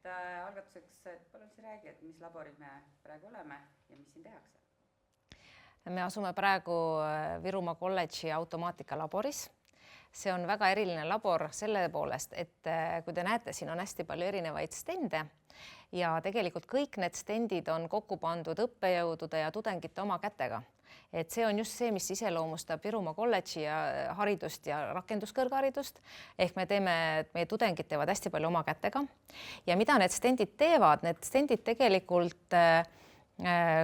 et algatuseks, et palun siis räägi, et mis laboril me praegu oleme ja mis siin tehakse? Me asume praegu Virumaa kolledži automaatikalaboris. See on väga eriline labor selle poolest, et kui te näete, siin on hästi palju erinevaid stende ja tegelikult kõik need stendid on kokku pandud õppejõudude ja tudengite oma kätega. Et see on just see, mis iseloomustab Virumaa kolledži ja haridust ja rakenduskõrgharidust. Ehk me teeme, et meie tudengid teevad hästi palju oma kätega. Ja mida need stendid teevad? Need stendid tegelikult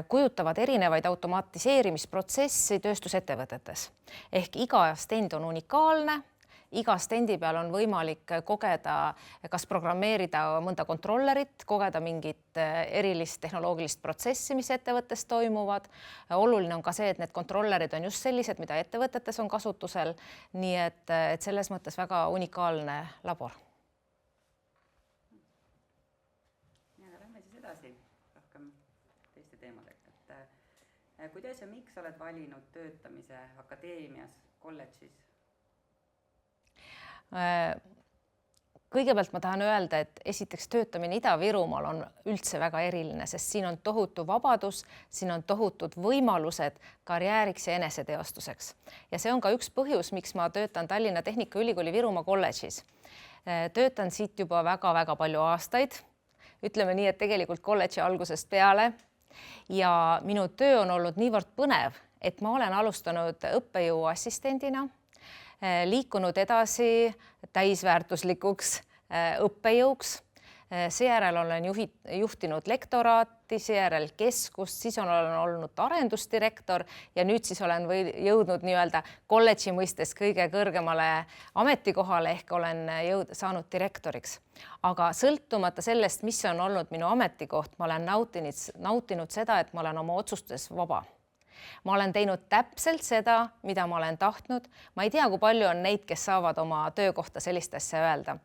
kujutavad erinevaid automatiseerimisprotsessi tööstusettevõtetes. Ehk iga stend on unikaalne, iga stendi peal on võimalik kogeda, kas programmeerida mõnda kontrollerit, kogeda mingit erilist tehnoloogilist protsessi, mis ettevõttes toimuvad. Oluline on ka see, et need kontrollerid on just sellised, mida ettevõtetes on kasutusel, nii et selles mõttes väga unikaalne labor. Lähme siis edasi rohkem teiste teemadega. Kuidas ja miks oled valinud töötamise akadeemias, kolledžis? Kõigepealt ma tahan öelda, et esiteks töötamine Ida-Virumaal on üldse väga eriline, sest siin on tohutu vabadus, siin on tohutud võimalused karjääriks ja eneseteostuseks. Ja see on ka üks põhjus, miks ma töötan Tallinna Tehnikaülikooli Virumaa kolledžis. Töötan siit juba väga-väga palju aastaid. Ütleme nii, et tegelikult kolledži algusest peale. Ja minu töö on olnud niivõrd põnev, et ma olen alustanud õppejõu assistendina, liikunud edasi täisväärtuslikuks õppejõuks. Seejärel olen juhtinud lektoraati, seejärel keskust, siis olen olnud arendusdirektor ja nüüd siis olen jõudnud nii-öelda kolledži mõistes kõige kõrgemale ametikohale ehk olen saanud direktoriks. Aga sõltumata sellest, mis on olnud minu ametikoht, ma olen nautinud seda, et ma olen oma otsustes vaba. Ma olen teinud täpselt seda, mida ma olen tahtnud. Ma ei tea, kui palju on neid, kes saavad oma töökohta sellist asja öelda.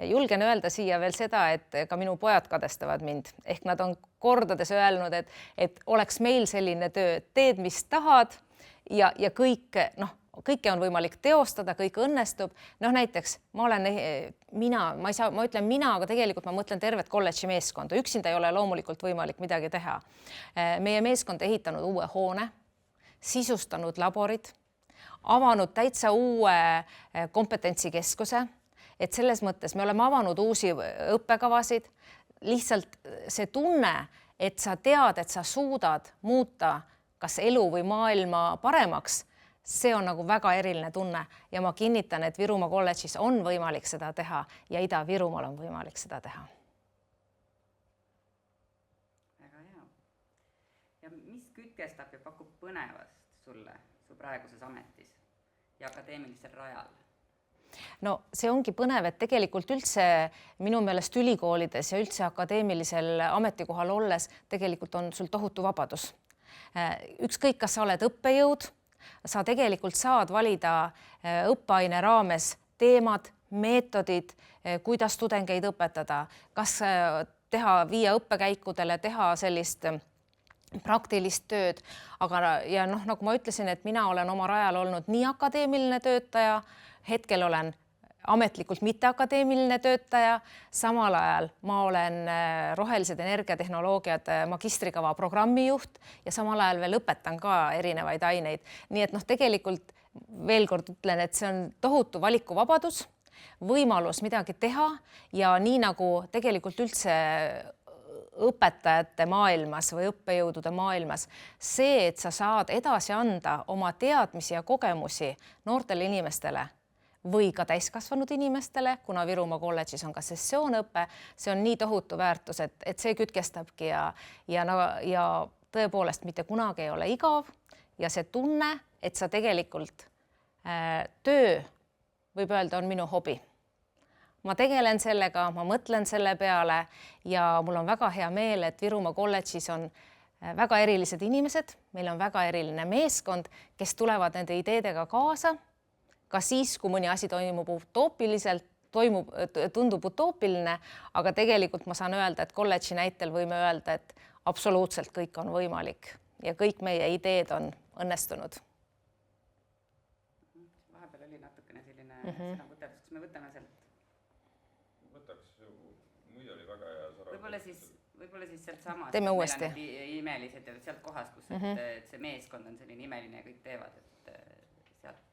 Julgen öelda siia veel seda, et ka minu pojad kadestavad mind. Ehk nad on kordades öelnud, et oleks meil selline töö, teed, mis tahad ja kõike on võimalik teostada, kõik õnnestub. Näiteks ma ütlen mina, aga tegelikult ma mõtlen tervet kolledži meeskonda. Üksinda ei ole loomulikult võimalik midagi teha. Meie meeskond ehitanud uue hoone, sisustanud laborid, avanud täitsa uue kompetentsikeskuse, et selles mõttes me oleme avanud uusi õppekavasid. Lihtsalt see tunne, et sa tead, et sa suudad muuta kas elu või maailma paremaks, see on nagu väga eriline tunne ja ma kinnitan, et Virumaa kolledžis on võimalik seda teha ja Ida-Virumaal on võimalik seda teha. Väga hea. Ja mis kütkestab ja pakub põnevast sulle su praeguses ametis ja akadeemilisel rajal? No see ongi põnev, et tegelikult üldse minu meelest ülikoolides ja üldse akadeemilisel ametikohal olles tegelikult on sul tohutu vabadus. Ükskõik, kas sa oled õppejõud, sa tegelikult saad valida õppeaine raames teemad, meetodid, kuidas tudengeid õpetada, kas viia õppekäikudele, teha sellist praktilist tööd. Ja nagu ma ütlesin, et mina olen oma rajal olnud nii akadeemiline töötaja, hetkel olen ametlikult mitteakadeemiline töötaja, samal ajal ma olen rohelised energiatehnoloogiad magistrikava programmijuht ja samal ajal veel õpetan ka erinevaid aineid. Nii et tegelikult veel kord ütlen, et see on tohutu valikuvabadus, võimalus midagi teha ja nii nagu tegelikult üldse õpetajate maailmas või õppejõudude maailmas, see, et sa saad edasi anda oma teadmisi ja kogemusi noortele inimestele või ka täiskasvanud inimestele, kuna Virumaa kolledžis on ka sessioonõpe, see on nii tohutu väärtus, et see kütkestabki ja tõepoolest mitte kunagi ei ole igav ja see tunne, et sa tegelikult töö, võib öelda, on minu hobi. Ma tegelen sellega, ma mõtlen selle peale ja mul on väga hea meel, et Virumaa kolledžis on väga erilised inimesed, meil on väga eriline meeskond, kes tulevad nende ideedega kaasa, ka siis, kui mõni asi toimub utoopiliselt, tundub utoopiline, aga tegelikult ma saan öelda, et kolledži näitel võime öelda, et absoluutselt kõik on võimalik ja kõik meie ideed on õnnestunud. Vahepeal oli natukene selline sõnakuterdus, kas me võtame sealt? Võtaks, muidu oli väga hea, sa võib-olla siis sealt samast. Teeme uuesti. Imelised ja sealt kohast, kus et see meeskond on selline imeline ja kõik teevad, et sealt.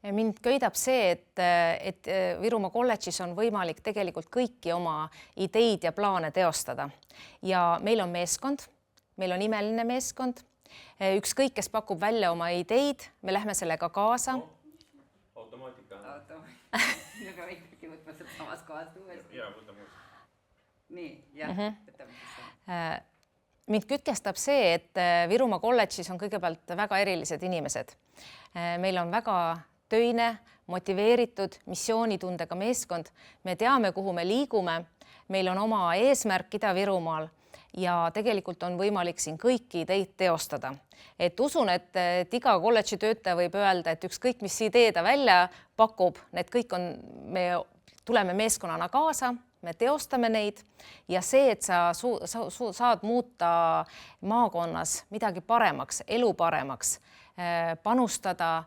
Mind köidab see, et Virumaa kolledžis on võimalik tegelikult kõiki oma ideid ja plaane teostada. Ja meil on meeskond, meil on imeline meeskond. Ükskõik, kes pakub välja oma ideid, me lähme sellega kaasa. Automaatika. Aga ikkagi võtma sealt samas kohast uuesti. Jaa, võtame uuesti. Nii, jah, võtame. Mind kütkestab see, et Virumaa kolledžis on kõigepealt väga erilised inimesed. Meil on väga töine, motiveeritud, missioonitundega meeskond. Me teame, kuhu me liigume. Meil on oma eesmärk Ida-Virumaal ja tegelikult on võimalik siin kõiki ideid teostada. Et usun, et iga kolledži töötaja võib öelda, et ükskõik, mis idee ta välja pakub, need kõik on, me tuleme meeskonnana kaasa, me teostame neid ja see, et sa saad muuta maakonnas midagi paremaks, elu paremaks, panustada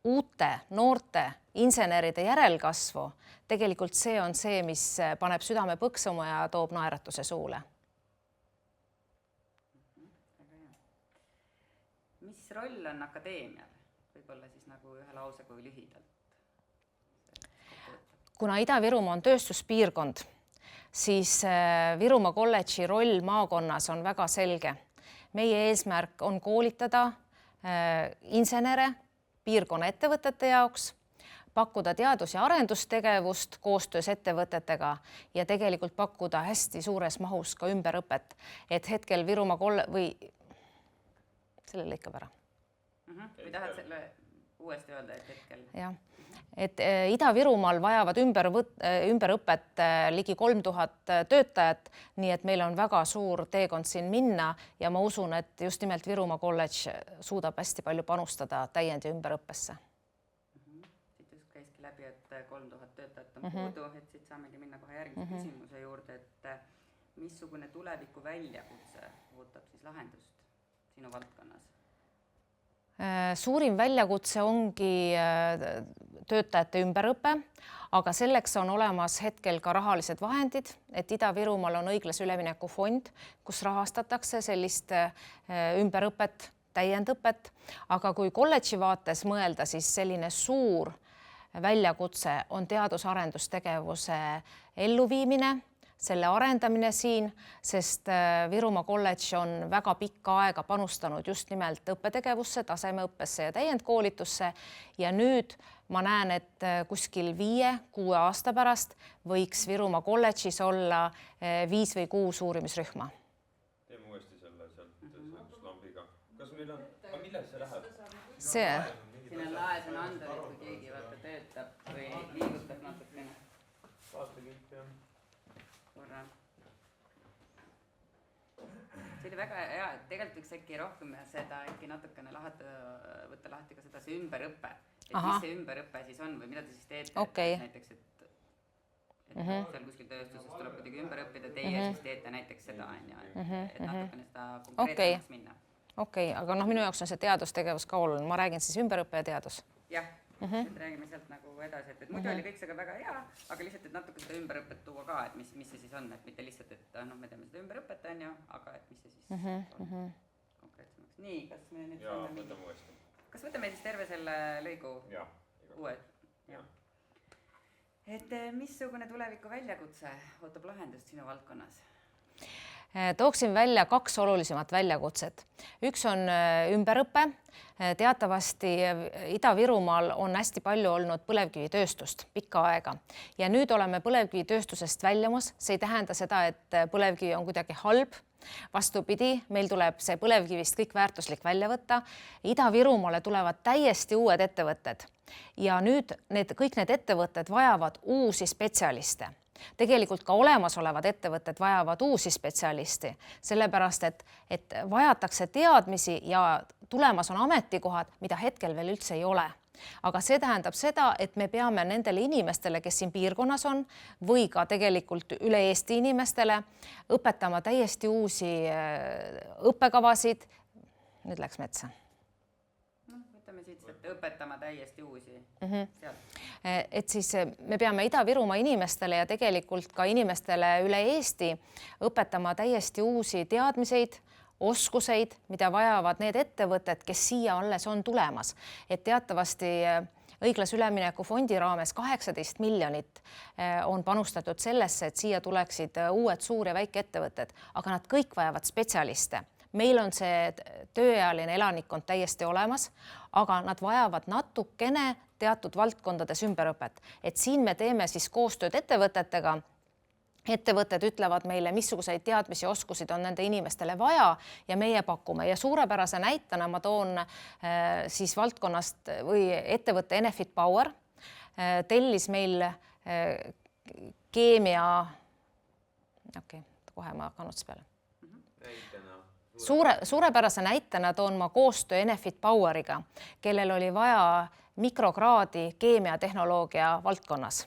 uute, noorte, inseneride järelkasvu, tegelikult see on see, mis paneb südame põksuma ja toob naeratuse suule. Mis roll on akadeemial? Võib-olla siis nagu ühe lause kui lühidalt. Kuna Ida-Virumaa on tööstuspiirkond, siis Virumaa kolledži roll maakonnas on väga selge. Meie eesmärk on koolitada insenere piirkonna ettevõtete jaoks, pakkuda teadus- ja arendustegevust koostöös ettevõtetega ja tegelikult pakkuda hästi suures mahus ka ümberõpet, et hetkel Virumaa või selle lõikab ära. Või tahad selle uuesti öelda, et hetkel? Jah, et Ida-Virumaal vajavad ümberõpet ligi 3000 töötajat, nii et meil on väga suur teekond siin minna ja ma usun, et just nimelt Virumaa kolledž suudab hästi palju panustada täiend- ja ümberõppesse. Siit just käiski läbi, et 3000 töötajat on puudu, et siit saamegi minna kohe järgmise küsimuse juurde, et missugune tuleviku väljakutse ootab siis lahendust sinu valdkonnas? Suurim väljakutse ongi töötajate ümberõpe, aga selleks on olemas hetkel ka rahalised vahendid, et Ida-Virumaal on õiglase ülemineku fond, kus rahastatakse sellist ümberõpet, täiendõpet, aga kui kolledži vaates mõelda, siis selline suur väljakutse on teadus-arendustegevuse elluviimine, selle arendamine siin, sest Virumaa kolledž on väga pikka aega panustanud just nimelt õppetegevusse, tasemeõppesse ja täiendkoolitusse ja nüüd ma näen, et kuskil 5-6 aasta pärast võiks Virumaa kolledžis olla 5 või 6 uurimisrühma. Teeme uuesti selle sealt lambiga. Kas meil on, aga milles see läheb? See... Siin on laes on anda, et kui keegi vaata töötab või liigutab natukene. Vaata kõik, jah. Korra. See oli väga hea, et tegelikult võiks äkki rohkem seda äkki natukene võtta lahti ka seda see ümberõppe. Et mis see ümberõppe siis on või mida te siis teete? Okay. Näiteks, et seal kuskil tööstuses tuleb kuidagi ümber õppida, teie siis teete näiteks seda, et natukene seda konkreetsemaks minna. Okei, aga minu jaoks on see teadustegevus ka oluline. Ma räägin siis ümberõppe ja teadus. Jah, et räägime sealt nagu edasi, et muidu oli kõik see väga hea, aga lihtsalt, et natuke seda ümberõpet tuua ka, et mis see siis on, et mitte lihtsalt, et me teeme seda ümberõpet, on ju, aga et mis see siis on konkreetsemaks. Nii, kas me nüüd saame mingi? Võtame uuesti. Kas võtame siis terve selle lõigu uued? Et missugune tuleviku väljakutse ootab lahendust sinu valdkonnas? Tooksin välja 2 olulisemat väljakutset. Üks on ümberõpe. Teatavasti Ida-Virumaal on hästi palju olnud põlevkivitööstust pikka aega ja nüüd oleme põlevkivitööstusest väljumas. See ei tähenda seda, et põlevkivi on kuidagi halb. Vastupidi, meil tuleb see põlevkivist kõik väärtuslik välja võtta. Ida-Virumaale tulevad täiesti uued ettevõtted ja nüüd kõik need ettevõtted vajavad uusi spetsialiste. Tegelikult ka olemasolevad ettevõtted vajavad uusi spetsialisti, sellepärast et vajatakse teadmisi ja tulemas on ametikohad, mida hetkel veel üldse ei ole. Aga see tähendab seda, et me peame nendele inimestele, kes siin piirkonnas on, või ka tegelikult üle Eesti inimestele õpetama täiesti uusi õppekavasid. Nüüd läks metsa. Võtame siit, et õpetama täiesti uusi sealt. Et siis me peame Ida-Virumaa inimestele ja tegelikult ka inimestele üle Eesti õpetama täiesti uusi teadmiseid, oskuseid, mida vajavad need ettevõtted, kes siia alles on tulemas. Et teatavasti õiglase ülemineku fondi raames 18 miljonit on panustatud sellesse, et siia tuleksid uued suur- ja väikeettevõtted, aga nad kõik vajavad spetsialiste. Meil on see tööealine elanikkond täiesti olemas, aga nad vajavad natukene teatud valdkondades ümberõpet. Et siin me teeme siis koostööd ettevõtetega. Ettevõtted ütlevad meile, missuguseid teadmisi ja oskusid on nende inimestele vaja ja meie pakume. Ja suurepärase näitena ma toon siis valdkonnast või ettevõtte Enefit Power tellis meil keemia, kohe ma kannuts peale. Suurepärase näitena toon ma koostöö Enefit Poweriga, kellel oli vaja mikrokraadi keemiatehnoloogia valdkonnas.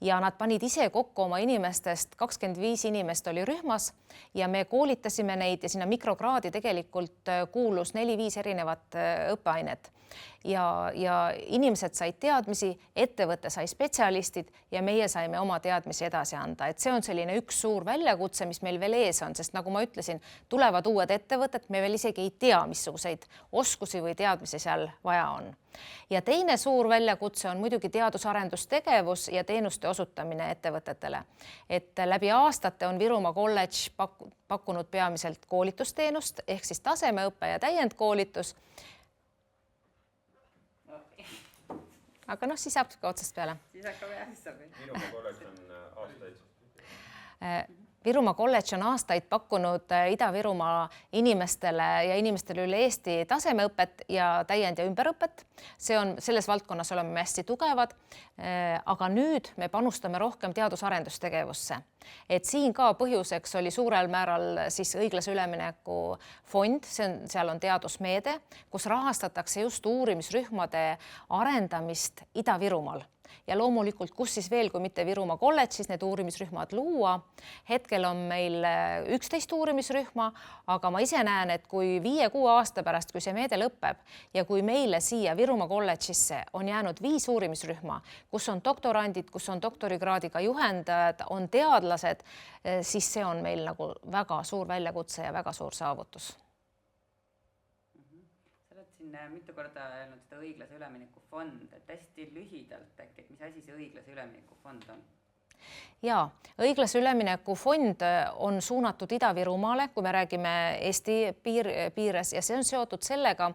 Ja nad panid ise kokku oma inimestest, 25 inimest oli rühmas ja me koolitasime neid ja sinna mikrokraadi tegelikult kuulus 4-5 erinevat õppeainet. Ja inimesed said teadmisi, ettevõte sai spetsialistid ja meie saime oma teadmisi edasi anda. Et see on selline üks suur väljakutse, mis meil veel ees on, sest nagu ma ütlesin, tulevad uued ettevõtted, me veel isegi ei tea, missuguseid oskusi või teadmisi seal vaja on. Ja teine suur väljakutse on muidugi teadus-arendustegevus ja teenuste osutamine ettevõtetele. Et läbi aastate on Virumaa kolledž pakkunud peamiselt koolitusteenust ehk siis tasemeõppe ja täiendkoolitus. Aga siis saab ka otsast peale. Siis hakkab jah, siis saab. Virumaa kolledž on aastaid. Virumaa kolledž on aastaid pakkunud Ida-Virumaa inimestele ja inimestele üle Eesti tasemeõpet ja täiend- ja ümberõpet. Selles valdkonnas oleme hästi tugevad, aga nüüd me panustame rohkem teadus-arendustegevusse. Et siin ka põhjuseks oli suurel määral siis õiglase ülemineku fond, seal on teadusmeede, kus rahastatakse just uurimisrühmade arendamist Ida-Virumaal. Ja loomulikult, kus siis veel, kui mitte Virumaa kolledžis need uurimisrühmad luua. Hetkel on meil 11 uurimisrühma, aga ma ise näen, et kui 5-6 aasta pärast, kui see meede lõpeb ja kui meile siia Virumaa kolledžisse on jäänud 5 uurimisrühma, kus on doktorandid, kus on doktorikraadiga juhendajad, on teadlased, siis see on meil nagu väga suur väljakutse ja väga suur saavutus. Mitu korda öelnud seda õiglase ülemineku fond, et hästi lühidalt äkki, et mis asi see õiglase ülemineku fond on? Jaa, õiglase ülemineku fond on suunatud Ida-Virumaale, kui me räägime Eesti piires ja see on seotud sellega,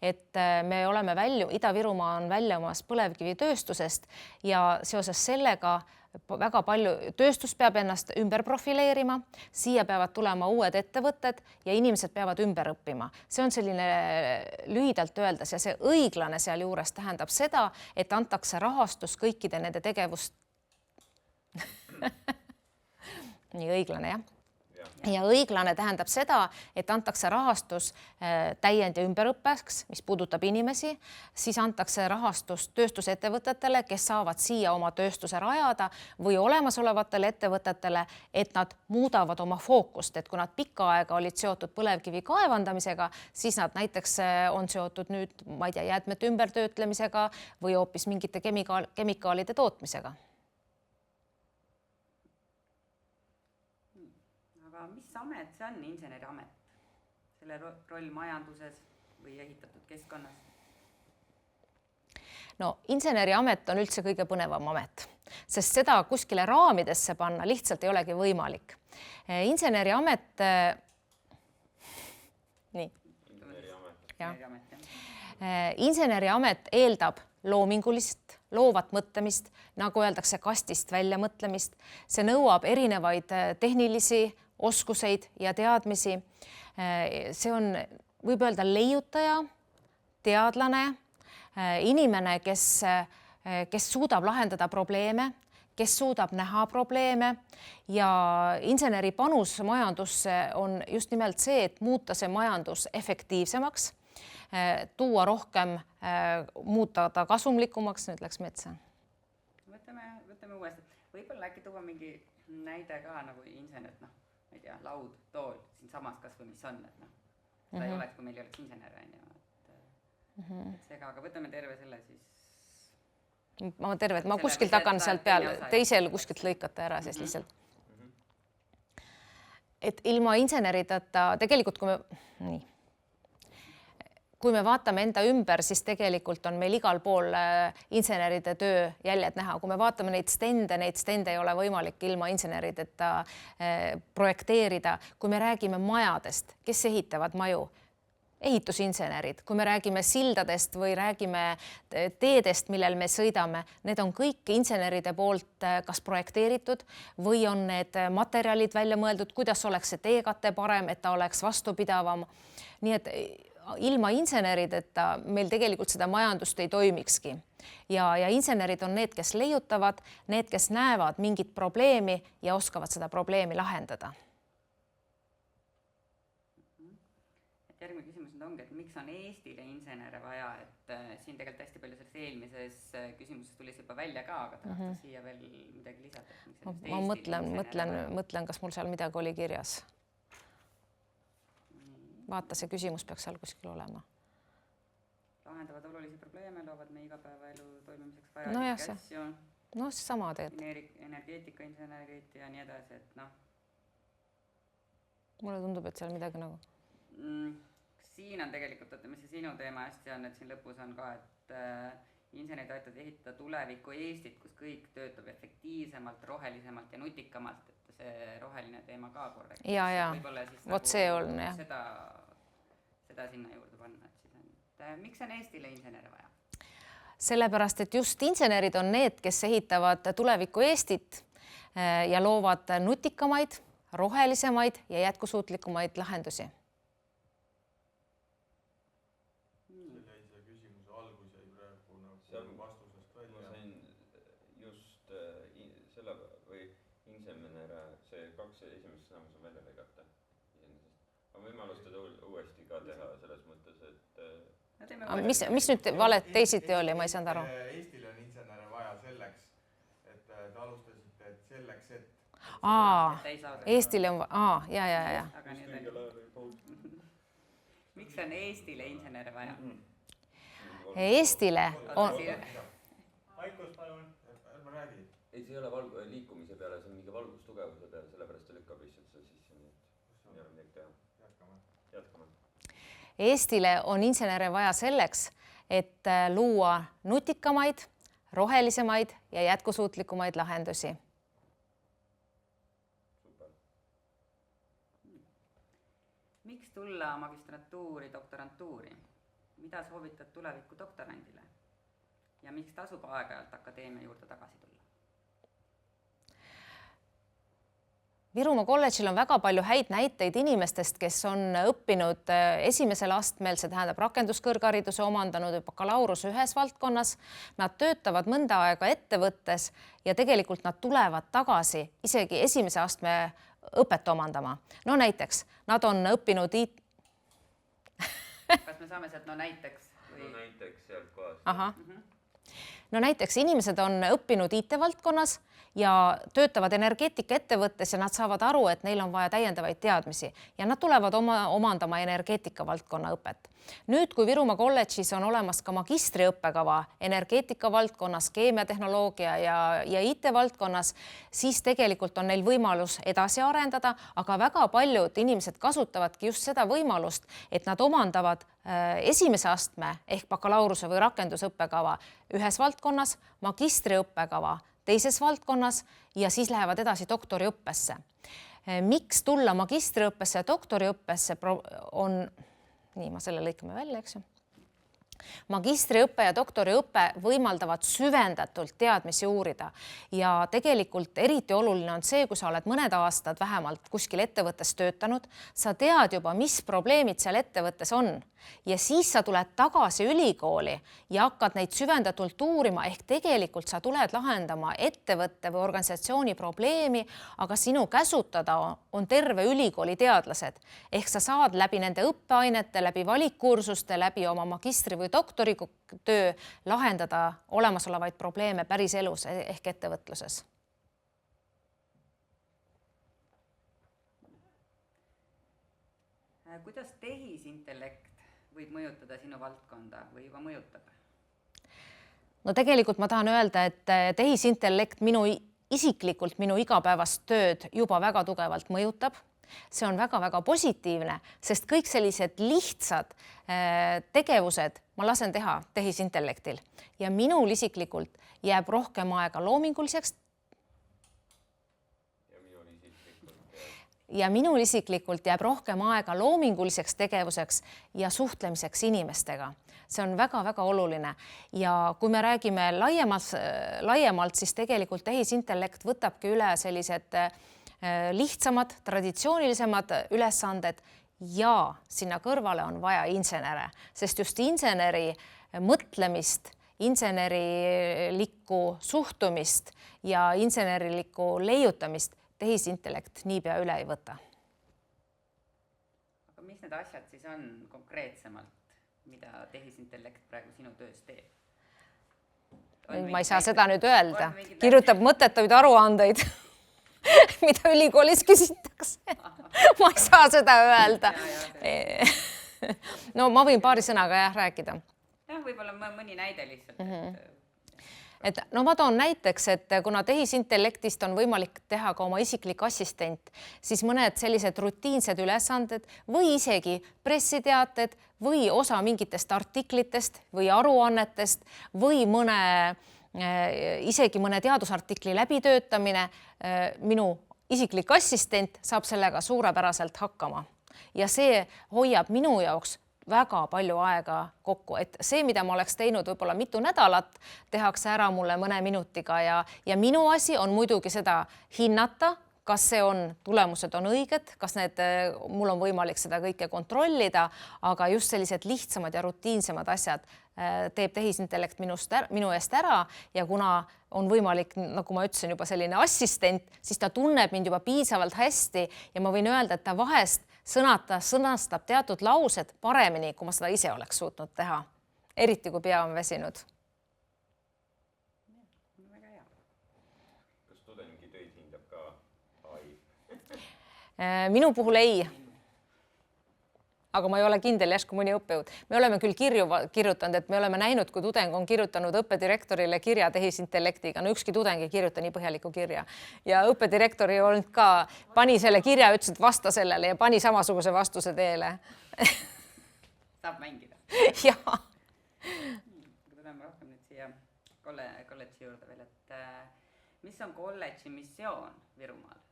et me oleme Ida-Virumaa on väljumas põlevkivitööstusest ja seoses sellega väga palju tööstus peab ennast ümber profileerima, siia peavad tulema uued ettevõtted ja inimesed peavad ümber õppima. See on selline lühidalt öeldes ja see õiglane seal juures tähendab seda, et antakse rahastus kõikide nende tegevust. Nii õiglane, jah. Ja õiglane tähendab seda, et antakse rahastus täiend- ja ümberõppeks, mis puudutab inimesi, siis antakse rahastus tööstusettevõtetele, kes saavad siia oma tööstuse rajada või olemasolevatele ettevõtetele, et nad muudavad oma fookust, et kui nad pikka aega olid seotud põlevkivi kaevandamisega, siis nad näiteks on seotud nüüd, ma ei tea, jäätmete ümbertöötlemisega või hoopis mingite kemikaalide tootmisega. Mis amet see on, inseneriamet? Selle roll majanduses või ehitatud keskkonnas? No inseneriamet on üldse kõige põnevam amet, sest seda kuskile raamidesse panna lihtsalt ei olegi võimalik. Inseneriamet... Nii. Inseneriamet eeldab loomingulist, loovat mõtlemist, nagu öeldakse, kastist välja mõtlemist. See nõuab erinevaid tehnilisi oskuseid ja teadmisi. See on, võib öelda, leiutaja, teadlane, inimene, kes suudab lahendada probleeme, kes suudab näha probleeme ja inseneri panus majandusse on just nimelt see, et muuta see majandus efektiivsemaks, tuua rohkem, muuta ta kasumlikumaks, nüüd läks metsa. Võtame uuesti. Võib-olla äkki tuua mingi näide ka nagu insener, ma ei tea, laud, tool, siin samas kas või mis on, et ta ei oleks, kui meil ei oleks insener. et seega, aga võtame terve selle siis. Ma kuskilt hakkan sealt peale, teisel kuskilt lõikata ära siis lihtsalt. Et ilma insenerideta tegelikult, kui me vaatame enda ümber, siis tegelikult on meil igal pool inseneride töö jäljed näha. Kui me vaatame neid stende ei ole võimalik ilma insenerideta projekteerida. Kui me räägime majadest, kes ehitavad maju? Ehitusinsenerid. Kui me räägime sildadest või räägime teedest, millel me sõidame, need on kõik inseneride poolt kas projekteeritud või on need materjalid välja mõeldud, kuidas oleks see teekate parem, et ta oleks vastupidavam. Nii et ilma insenerideta meil tegelikult seda majandust ei toimikski. Ja insenerid on need, kes leiutavad, need, kes näevad mingit probleemi ja oskavad seda probleemi lahendada. Järgmine küsimus ongi, et miks on Eestile insenere vaja, et siin tegelikult hästi palju selles eelmises küsimuses tuli juba välja ka, aga tahate siia veel midagi lisada? Ma mõtlen, kas mul seal midagi oli kirjas. Vaata, see küsimus peaks seal kuskil olema. Lahendavad olulisi probleeme, loovad me igapäevaelu toimimiseks vajalikke asju. No sama teed. Energeetikainsenerid ja nii edasi, et Mulle tundub, et seal midagi nagu. Siin on tegelikult, mis see sinu teema hästi on, et siin lõpus on ka, et insenerid aitavad ehitada tuleviku Eestit, kus kõik töötab efektiivsemalt, rohelisemalt ja nutikamalt, et see roheline teema ka korrekt. Ja. Vot see on, jah. Seda sinna juurde panna. Miks on Eestile insenere vaja? Sellepärast, et just insenerid on need, kes ehitavad tuleviku Eestit ja loovad nutikamaid, rohelisemaid ja jätkusuutlikumaid lahendusi. Mis nüüd valet teisiti oli, ma ei saanud aru. Eestile on insenere vaja selleks, et te alustasite, et selleks, et... Eestile on vaja, ja. Miks on Eestile insenere vaja? Eestile on... Vaikus, palun. Ärme räägi. Ei, see ei ole liikumise peale, see on mingi valgustugevuse peale, sellepärast ta lükkab lihtsalt see sisse. Nii on midagi teha. Jätkame. Eestile on insenere vaja selleks, et luua nutikamaid, rohelisemaid ja jätkusuutlikumaid lahendusi. Super. Miks tulla magistratuuri, doktorantuuri? Mida soovitad tuleviku doktorandile? Ja miks tasub aeg-ajalt akadeemia juurde tagasi tulla? Virumaa kolledžil on väga palju häid näiteid inimestest, kes on õppinud esimesel astmel, see tähendab rakenduskõrghariduse omandanud bakalaureuse ühes valdkonnas. Nad töötavad mõnda aega ettevõttes ja tegelikult nad tulevad tagasi isegi esimese astme õpet omandama. No näiteks, nad on õppinud Kas me saame sealt näiteks? No näiteks sealt kohast. Aha. No näiteks inimesed on õppinud IT-valdkonnas ja töötavad energeetikaettevõttes ja nad saavad aru, et neil on vaja täiendavaid teadmisi ja nad tulevad omandama energeetika valdkonna õpet. Nüüd, kui Virumaa kolledžis on olemas ka magistriõppekava energeetika valdkonnas, keemiatehnoloogia ja IT valdkonnas, siis tegelikult on neil võimalus edasi arendada, aga väga paljud inimesed kasutavadki just seda võimalust, et nad omandavad esimese astme ehk bakalaureuse või rakendusõppekava ühes valdkonnas, magistriõppekava teises valdkonnas ja siis lähevad edasi doktoriõppesse. Miks tulla magistriõppesse ja doktoriõppesse on... Nii, ma selle lõikame välja, eks ju. Magistriõppe ja doktoriõppe võimaldavad süvendatult teadmisi uurida ja tegelikult eriti oluline on see, kui sa oled mõned aastad vähemalt kuskil ettevõttes töötanud, sa tead juba, mis probleemid seal ettevõttes on ja siis sa tuled tagasi ülikooli ja hakkad neid süvendatult uurima, ehk tegelikult sa tuled lahendama ettevõtte või organisatsiooni probleemi, aga sinu käsutada on terve ülikooli teadlased. Ehk sa saad läbi nende õppeainete, läbi valikkursuste, läbi oma magistri või doktoritöö lahendada olemasolevaid probleeme päris elus ehk ettevõtluses. Kuidas tehisintellekt võib mõjutada sinu valdkonda või juba mõjutab? No tegelikult ma tahan öelda, et tehisintellekt isiklikult minu igapäevast tööd juba väga tugevalt mõjutab. See on väga-väga positiivne, sest kõik sellised lihtsad tegevused ma lasen teha tehisintellektil ja minul isiklikult jääb rohkem aega loominguliseks. Ja minul isiklikult jääb rohkem aega loominguliseks tegevuseks ja suhtlemiseks inimestega. See on väga-väga oluline. Ja kui me räägime laiemalt, siis tegelikult tehisintellekt võtabki üle sellised lihtsamad, traditsioonilisemad ülesanded ja sinna kõrvale on vaja insenere, sest just inseneri mõtlemist, insenerilikku suhtumist ja insenerilikku leiutamist tehisintellekt niipea üle ei võta. Aga mis need asjad siis on konkreetsemalt, mida tehisintellekt praegu sinu töös teeb? Ma ei saa seda nüüd öelda. Kirjutab mõttetuid aruandeid, mida ülikoolis küsitakse. Ma ei saa seda öelda. No ma võin paari sõnaga rääkida. Jah, võib-olla mõni näide lihtsalt. Et no ma toon näiteks, et kuna tehisintellektist on võimalik teha ka oma isiklik assistent, siis mõned sellised rutiinsed ülesanded või isegi pressiteated või osa mingitest artiklitest või aruannetest või isegi mõne teadusartikli läbitöötamine, minu isiklik assistent saab sellega suurepäraselt hakkama. Ja see hoiab minu jaoks väga palju aega kokku, et see, mida ma oleks teinud võib-olla mitu nädalat, tehakse ära mulle mõne minutiga ja minu asi on muidugi seda hinnata, kas see tulemused on õiged, kas mul on võimalik seda kõike kontrollida, aga just sellised lihtsamad ja rutiinsemad asjad teeb tehisintellekt minu eest ära ja kuna on võimalik, nagu ma ütlesin, juba selline assistent, siis ta tunneb mind juba piisavalt hästi ja ma võin öelda, et ta vahest sõnastab teatud laused paremini, kui ma seda ise oleks suutnud teha. Eriti, kui pea on väsinud. Väga hea. Kas tudengi töid hindab ka AI? Minu puhul ei. Aga ma ei ole kindel, järsku mõni õppejõud. Me oleme küll kirju kirjutanud, et me oleme näinud, kui tudeng on kirjutanud õppedirektorile kirja tehisintellektiga. No ükski tudeng ei kirjuta nii põhjaliku kirja. Ja õppedirektor ei olnud ka, pani selle kirja, ütles, et vasta sellele ja pani samasuguse vastuse teele. Saab mängida. Jaa. Tuleme rohkem nüüd siia kolledži juurde veel, et mis on kolledži missioon Virumaal?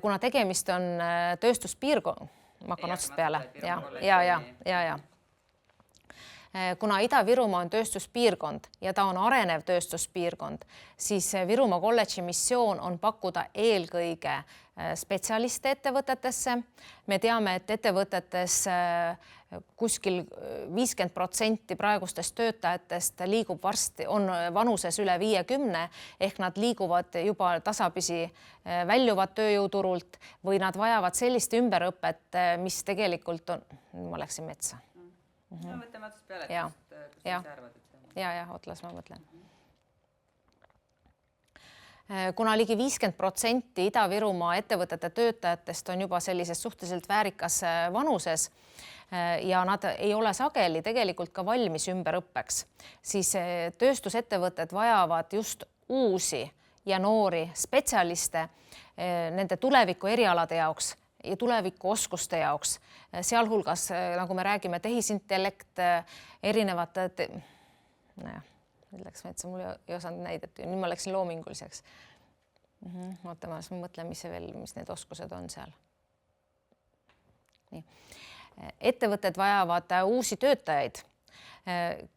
Kuna tegemist on tööstuspiirkond, ma hakkan otsast peale. Ja. Kuna Ida-Virumaa on tööstuspiirkond ja ta on arenev tööstuspiirkond, siis Virumaa kolledži missioon on pakkuda eelkõige spetsialiste ettevõtetesse. Me teame, et ettevõtetes kuskil 50% praegustest töötajatest liigub varsti, on vanuses üle 50, ehk nad liiguvad juba tasapisi väljuvad tööjõuturult või nad vajavad sellist ümberõpet, mis tegelikult on, ma läksin metsa. No võtame otsast peale, kus sa arvad, et see on? Ja, otlas ma mõtlen. Kuna ligi 50% Ida-Virumaa ettevõtete töötajatest on juba sellises suhteliselt väärikas vanuses ja nad ei ole sageli tegelikult ka valmis ümberõppeks, siis tööstusettevõtted vajavad just uusi ja noori spetsialiste nende tuleviku erialade jaoks ja tuleviku oskuste jaoks, sealhulgas, nagu me räägime, tehisintellekt, erinevad ütleks, et mul ei osanud näidet, nüüd ma läksin loominguliseks. Ootama, ma mõtlen, mis need oskused on seal. Nii. Ettevõtted vajavad uusi töötajaid.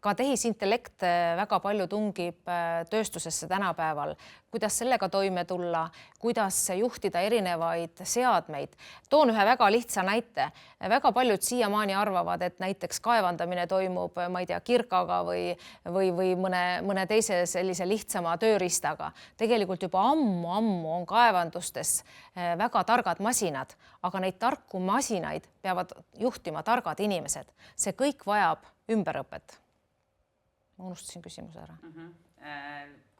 Ka tehisintellekt väga palju tungib tööstusesse tänapäeval. Kuidas sellega toime tulla, kuidas juhtida erinevaid seadmeid. Toon ühe väga lihtsa näite. Väga paljud siiamaani arvavad, et näiteks kaevandamine toimub, ma ei tea, kirkaga või mõne teise sellise lihtsama tööriistaga. Tegelikult juba ammu on kaevandustes väga targad masinad, aga neid tarku masinaid peavad juhtima targad inimesed. See kõik vajab ümberõpet. Ma unustasin küsimuse ära.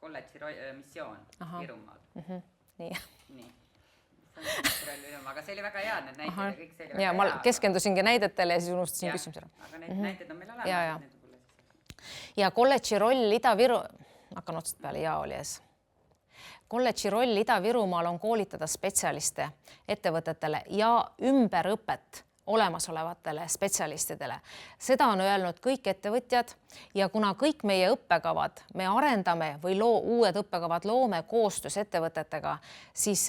Kolledži missioon Virumaal. Nii. aga see oli väga hea, need näited ja kõik see oli ja väga ma hea. keskendusingi näidetele ja siis unustasin küsimus ära. Aga need näited on meil olemas. Ja kolledži roll Ida-Viru... Hakkan otsast peale, ja oli ees. Kolledži roll Ida-Virumaal on koolitada spetsialiste ettevõtetele ja ümberõpet olemasolevatele spetsialistidele. Seda on öelnud kõik ettevõtjad ja kuna kõik meie õppekavad me arendame või uued õppekavad loome koostöös ettevõtetega, siis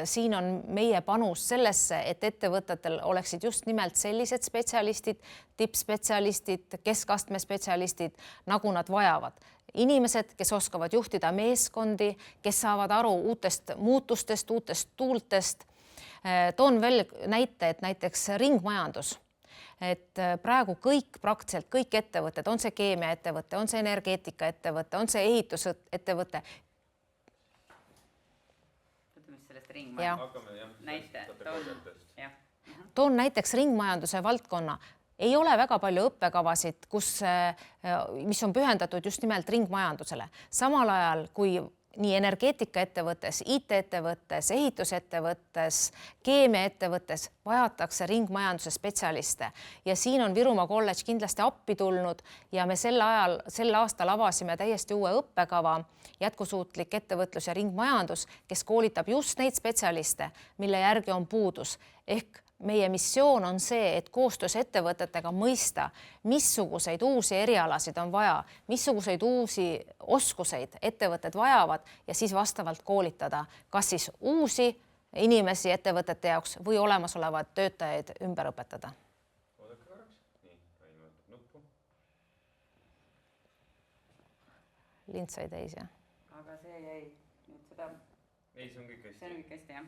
siin on meie panus sellesse, et ettevõtetel oleksid just nimelt sellised spetsialistid, tippspetsialistid, keskastme spetsialistid, nagu nad vajavad. Inimesed, kes oskavad juhtida meeskondi, kes saavad aru uutest muutustest, uutest tuultest. Toon veel näite, et näiteks ringmajandus, et praegu praktiliselt kõik ettevõtted, on see keemiaettevõte, on see energeetikaettevõte, on see ehitusettevõte. Sellest ringmajandust. Toon näiteks ringmajanduse valdkonna. Ei ole väga palju õppekavasid, mis on pühendatud just nimelt ringmajandusele. Samal ajal, kui nii energeetikaettevõttes, IT-ettevõttes, ehitusettevõttes, keemiaettevõttes vajatakse ringmajanduse spetsialiste ja siin on Virumaa kolledž kindlasti appi tulnud ja me sel aastal avasime täiesti uue õppekava jätkusuutlik ettevõtlus ja ringmajandus, kes koolitab just neid spetsialiste, mille järgi on puudus. Ehk meie missioon on see, et koostöös ettevõtetega mõista, missuguseid uusi erialasid on vaja, missuguseid uusi oskuseid ettevõtted vajavad ja siis vastavalt koolitada, kas siis uusi inimesi ettevõtete jaoks või olemasolevad töötajaid ümber õpetada. Oodake korraks. Nii, Rain võtab nuppu. Lint sai täis, jah? Aga see jäi. Ei, see on kõik hästi. See on kõik hästi, jah.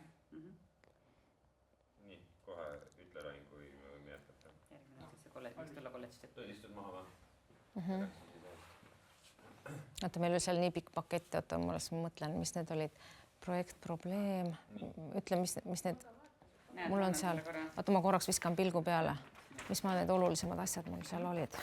Nii, kohe ütle Rain, kui me võime jätkata. Järgmine siis see kolledž, mis tulla kolledžist. Istud maha või? Oota, meil oli seal nii pikk pakett, oota, ma mõtlen, mis need olid. Projekt, probleem, ütle, mis need, mul on seal, oota, ma korraks viskan pilgu peale, mis ma need olulisemad asjad mul seal olid.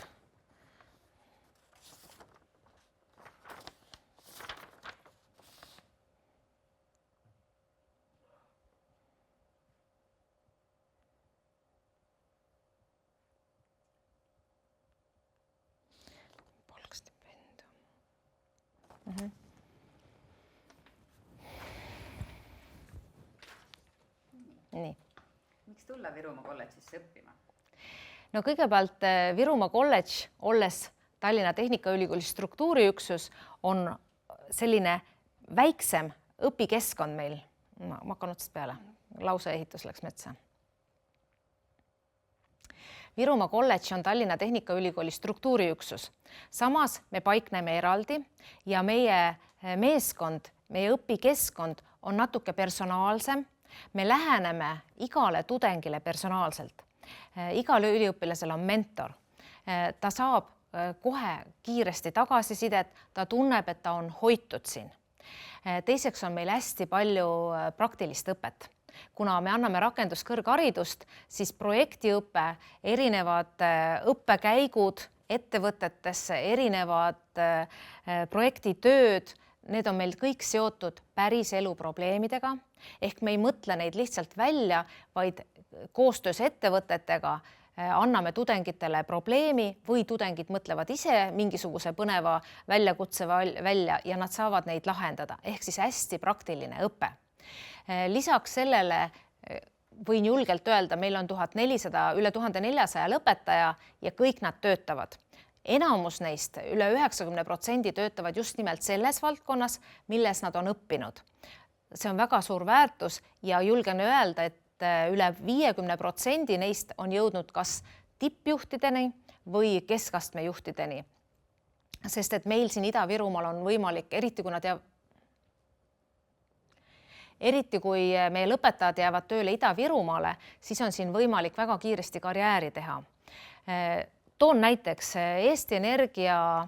Nii. Miks tulla Virumaa kolledžisse õppima? No kõigepealt Virumaa kolledž, olles Tallinna Tehnikaülikooli struktuuriüksus, on selline väiksem õpikeskkond meil. Ma hakkan otsast peale. Lauseehitus läks metsa. Virumaa kolledž on Tallinna Tehnikaülikooli struktuuriüksus. Samas me paikneme eraldi ja meie meeskond, meie õpikeskkond on natuke personaalsem. Me läheneme igale tudengile personaalselt. Igal üliõpilasel on mentor. Ta saab kohe kiiresti tagasisidet, ta tunneb, et ta on hoitud siin. Teiseks on meil hästi palju praktilist õpet. Kuna me anname rakenduskõrgharidust, siis projektiõpe, erinevad õppekäigud ettevõtetesse, erinevad projektitööd, need on meil kõik seotud päris elu probleemidega, ehk me ei mõtle neid lihtsalt välja, vaid koostöös ettevõtetega anname tudengitele probleemi või tudengid mõtlevad ise mingisuguse põneva väljakutse välja ja nad saavad neid lahendada, ehk siis hästi praktiline õpe. Lisaks sellele võin julgelt öelda, meil on üle 1400 õpetaja ja kõik nad töötavad. Enamus neist, üle 90% töötavad just nimelt selles valdkonnas, milles nad on õppinud. See on väga suur väärtus ja julgen öelda, et üle 50% neist on jõudnud kas tippjuhtideni või keskastme juhtideni. Sest et meil siin Ida-Virumaal on võimalik, eriti kui meie lõpetajad jäävad tööle Ida-Virumaale, siis on siin võimalik väga kiiresti karjääri teha. Toon näiteks Eesti Energia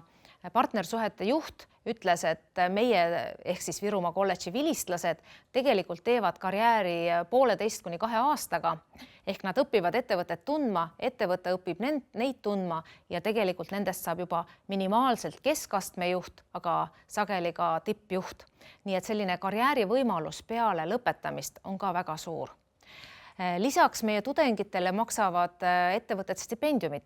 partnersuhete juht ütles, et meie ehk siis Virumaa kolledži vilistlased tegelikult teevad karjääri 1,5 kuni 2 aastaga ehk nad õpivad ettevõtet tundma, ettevõte õpib neid tundma ja tegelikult nendest saab juba minimaalselt keskastme juht, aga sageli ka tippjuht. Nii et selline karjäärivõimalus peale lõpetamist on ka väga suur. Lisaks meie tudengitele maksavad ettevõtted stipendiumid.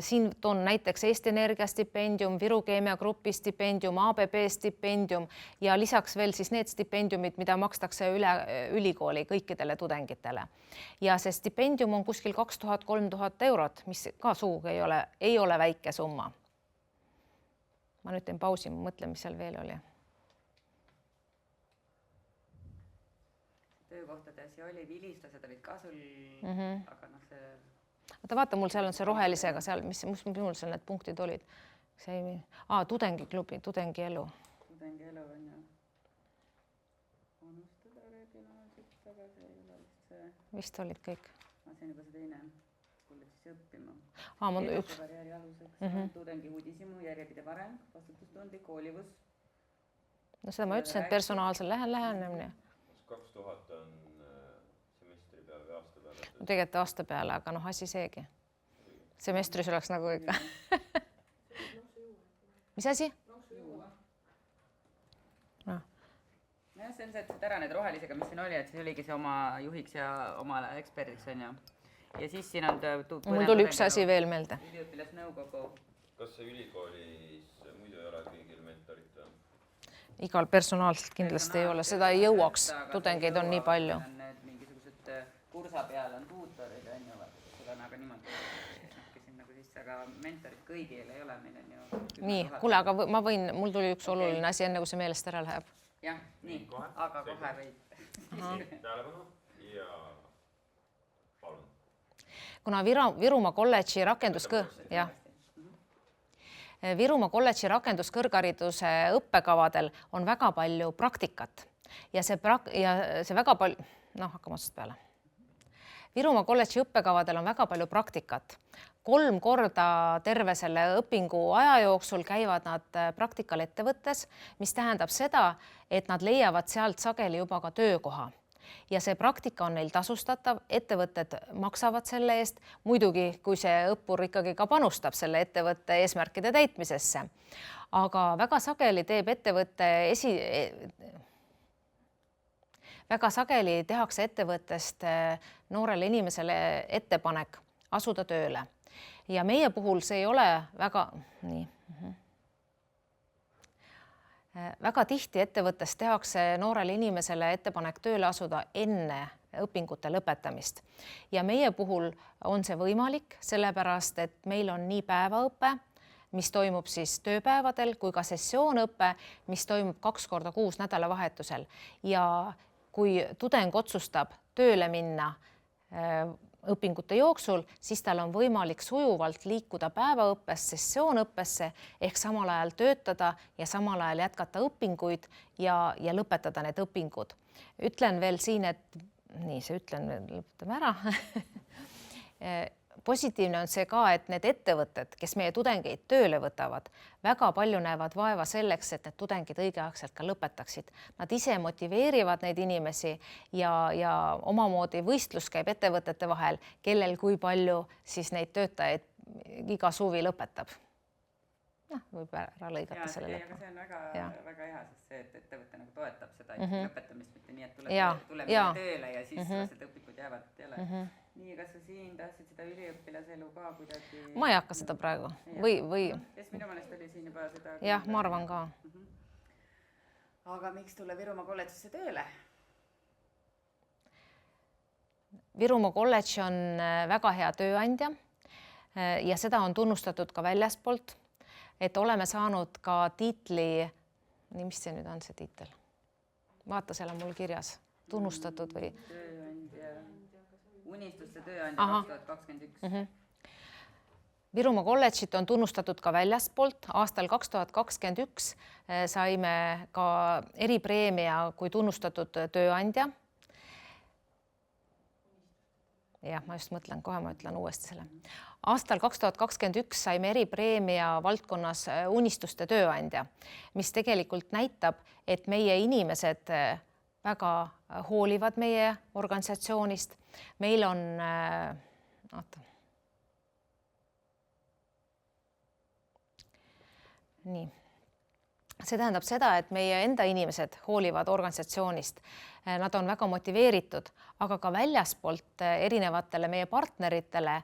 Siin toon näiteks Eesti Energia stipendium, Viru Keemia Grupi stipendium, ABB stipendium ja lisaks veel siis need stipendiumid, mida makstakse üle ülikooli kõikidele tudengitele. Ja see stipendium on kuskil 2000–3000 eurot, mis ka sugugi ei ole väike summa. Ma nüüd teen pausi, ma mõtlen, mis seal veel oli. Töökohtades ja oli vilistlased olid ka sul, aga noh see... Vaata, mul seal on see rohelisega seal, mis mul seal need punktid olid. Tudengiklubi, tudengielu. Tudengielu on ju. Unustada regionaalselt, aga see ei ole vist see... Vist olid kõik. See on juba see teine, kuule siis õppima. Karjääri aluseks, tudengi uudishimu, järjepidev areng, vastutustundlik, hoolivus. No seda ma ütlesin, et personaalsel lähenemine. 2000 on semestri peale või aasta peale? Tegelikult aasta peale, aga noh, asi seegi. Semestris oleks nagu ikka. Mis asi? Jah, see on see, et ära need rohelisega, mis siin oli, et siis oligi see oma juhiks ja oma eksperdiks on ju. Ja siis siin on... Mul tuli üks asi veel meelde. Üliõpilasnõukogu. Kas see ülikoolis muidu ei ole kõigil mentorit? Igal personaalselt kindlasti ei ole, seda ei jõuaks, tudengeid on nii palju. Mingisugused kursa peal on tuutorid, on ju, sul on aga niimoodi, nagu sisse, aga mentorid kõigil ei ole, meil on ju... Nii, kuule, aga ma võin, mul tuli üks oluline asi, enne kui see meelest ära läheb. Jah, nii, aga kohe võid. Tähelepanu ja palun. Kuna Virumaa kolledži rakenduskõrghariduse õppekavadel on väga palju praktikat ja see väga palju, hakkame otsast peale. Virumaa kolledži õppekavadel on väga palju praktikat. 3 korda terve selle õpingu aja jooksul käivad nad praktikal ettevõttes, mis tähendab seda, et nad leiavad sealt sageli juba ka töökoha. Ja see praktika on neil tasustatav, ettevõtted maksavad selle eest, muidugi kui see õppur ikkagi ka panustab selle ettevõtte eesmärkide täitmisesse. Aga väga sageli teeb ettevõtte väga sageli tehakse ettevõttest noorele inimesele ettepanek asuda tööle. Ja meie puhul see ei ole väga tihti ettevõttes tehakse noorele inimesele ettepanek tööle asuda enne õpingute lõpetamist. Ja meie puhul on see võimalik, sellepärast, et meil on nii päevaõpe, mis toimub siis tööpäevadel, kui ka sessioonõpe, mis toimub 2 korda kuus nädalavahetusel. Ja kui tudeng otsustab tööle minna õpingute jooksul, siis tal on võimalik sujuvalt liikuda päevaõppest sessioonõppesse ehk samal ajal töötada ja samal ajal jätkata õpinguid ja lõpetada need õpingud. Ütlen veel siin, et lõpetame ära. Positiivne on see ka, et need ettevõtted, kes meie tudengeid tööle võtavad, väga palju näevad vaeva selleks, et need tudengid õigeaegselt ka lõpetaksid. Nad ise motiveerivad neid inimesi ja omamoodi võistlus käib ettevõtete vahel, kellel kui palju siis neid töötajaid iga suvi lõpetab. Võib ära lõigata selle lõppu. See on väga hea, sest see, et ettevõte toetab seda lõpetamist, mitte nii, et tuleb tööle ja siis need õpikud jäävad jälle. Nii, kas sa siin tahtsid seda üliõpilaselu ka kuidagi... Ma ei hakka seda praegu. Või... Sest minu mõnest oli siin juba seda... Jah, ma arvan ka. Aga miks tulla Virumaa kolledžisse tööle? Virumaa kolledž on väga hea tööandja ja seda on tunnustatud ka väljaspoolt, et oleme saanud ka tiitli... Mis see nüüd on see tiitel? Vaata, seal on mul kirjas. Tunnustatud või... Unistuste tööandja 2021. Virumaa kolledžit on tunnustatud ka väljaspoolt. Aastal 2021 saime ka eripreemia kui tunnustatud tööandja. jah, ma just mõtlen, kohe ma ütlen uuesti selle. Aastal 2021 saime eripreemia valdkonnas unistuste tööandja, mis tegelikult näitab, et meie inimesed väga hoolivad meie organisatsioonist. Meil on, nii. See tähendab seda, et meie enda inimesed hoolivad organisatsioonist. Nad on väga motiveeritud, aga ka väljaspoolt erinevatele meie partneritele.